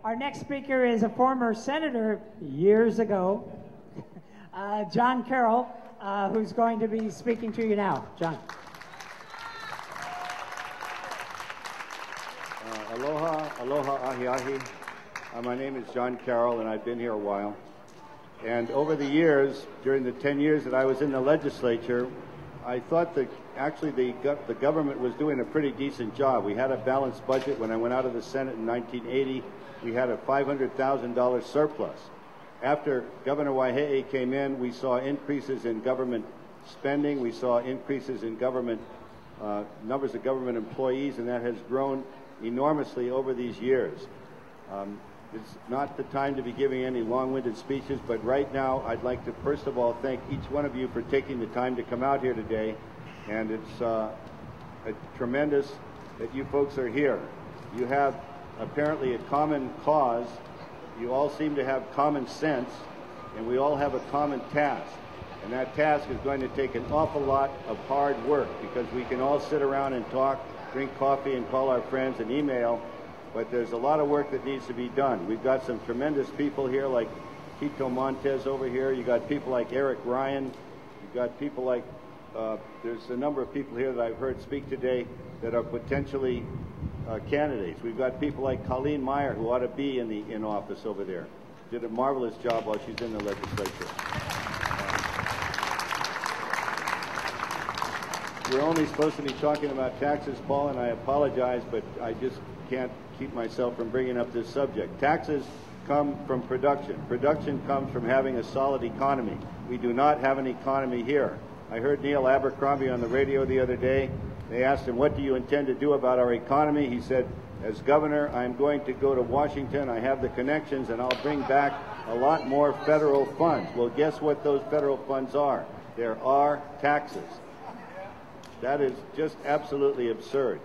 Our next speaker is a former senator years ago, John Carroll, who's going to be speaking to you now. John. Aloha, aloha, ahi ahi. My name is John Carroll, and I've been here a while. And over the years, during the 10 years that I was in the legislature, I thought that actually the government was doing a pretty decent job. We had a balanced budget. When I went out of the Senate in 1980, we had a $500,000 surplus. After Governor Waihee came in, we saw increases in government spending. We saw increases in government numbers of government employees, and that has grown enormously over these years. It's not the time to be giving any long-winded speeches, but right now I'd like to first of all thank each one of you for taking the time to come out here today, and it's tremendous that you folks are here. You have apparently a common cause, you all seem to have common sense, and we all have a common task. And that task is going to take an awful lot of hard work, because we can all sit around and talk, drink coffee and call our friends and email, but there's a lot of work that needs to be done. We've got some tremendous people here like Tito Montez over here. You got people like Eric Ryan. You've got people like, there's a number of people here that I've heard speak today that are potentially candidates. We've got people like Colleen Meyer, who ought to be in office over there. Did a marvelous job while she's in the legislature. We're only supposed to be talking about taxes, Paul, and I apologize, but I just can't keep myself from bringing up this subject. Taxes come from production. Production comes from having a solid economy. We do not have an economy here. I heard Neil Abercrombie on the radio the other day. They asked him, what do you intend to do about our economy? He said, as governor, I'm going to go to Washington. I have the connections, and I'll bring back a lot more federal funds. Well, guess what those federal funds are? There are taxes. That is just absolutely absurd.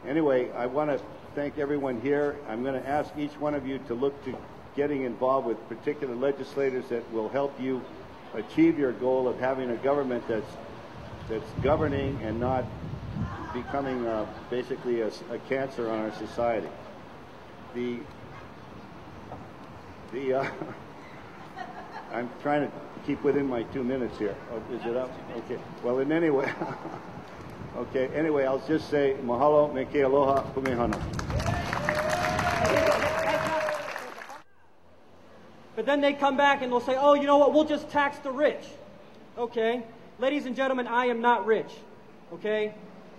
Anyway, I want to thank everyone here. I'm going to ask each one of you to look to getting involved with particular legislators that will help you achieve your goal of having a government that's governing and not becoming basically a cancer on our society. I'm trying to keep within my 2 minutes here. Oh, is it up? Okay. Well, in any way, okay. Anyway, I'll just say mahalo, me ke aloha, kumehana. But then they come back and they'll say, oh, you know what, we'll just tax the rich. Okay. Ladies and gentlemen, I am not rich. Okay.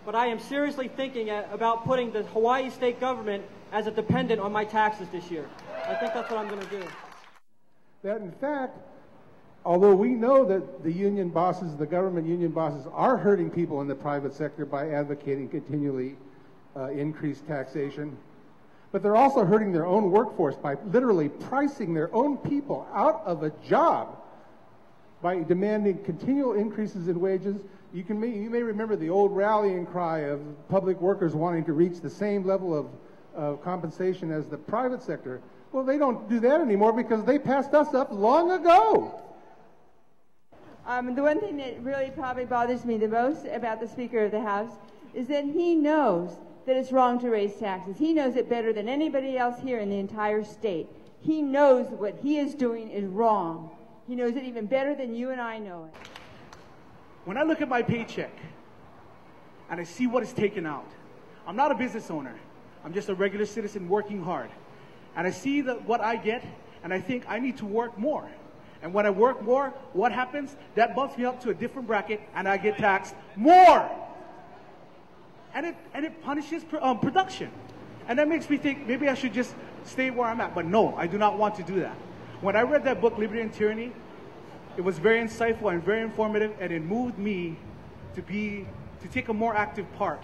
But I am seriously thinking about putting the Hawaii state government as a dependent on my taxes this year. I think that's what I'm going to do. That in fact, although we know that the union bosses, the government union bosses, are hurting people in the private sector by advocating continually increased taxation, but they're also hurting their own workforce by literally pricing their own people out of a job by demanding continual increases in wages. You may remember the old rallying cry of public workers wanting to reach the same level of compensation as the private sector. Well, they don't do that anymore because they passed us up long ago. The one thing that really probably bothers me the most about the Speaker of the House is that he knows that it's wrong to raise taxes. He knows it better than anybody else here in the entire state. He knows what he is doing is wrong. He knows it even better than you and I know it. When I look at my paycheck and I see what is taken out, I'm not a business owner. I'm just a regular citizen working hard. And I see what I get, and I think I need to work more. And when I work more, what happens? That bumps me up to a different bracket, and I get taxed more. And it punishes production. And that makes me think maybe I should just stay where I'm at. But no, I do not want to do that. When I read that book, Liberty and Tyranny, it was very insightful and very informative, and it moved me to take a more active part